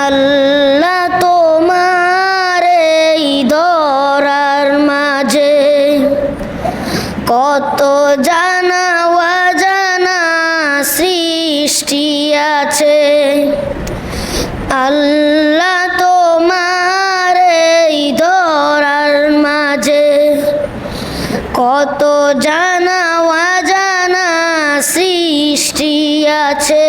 আল্লাহ তোমার এই ধরার মাঝে কত জানা অজানা সৃষ্টি আছে। আল্লাহ তোমার এই ধরার মাঝে কত জানা অজানা সৃষ্টি আছে।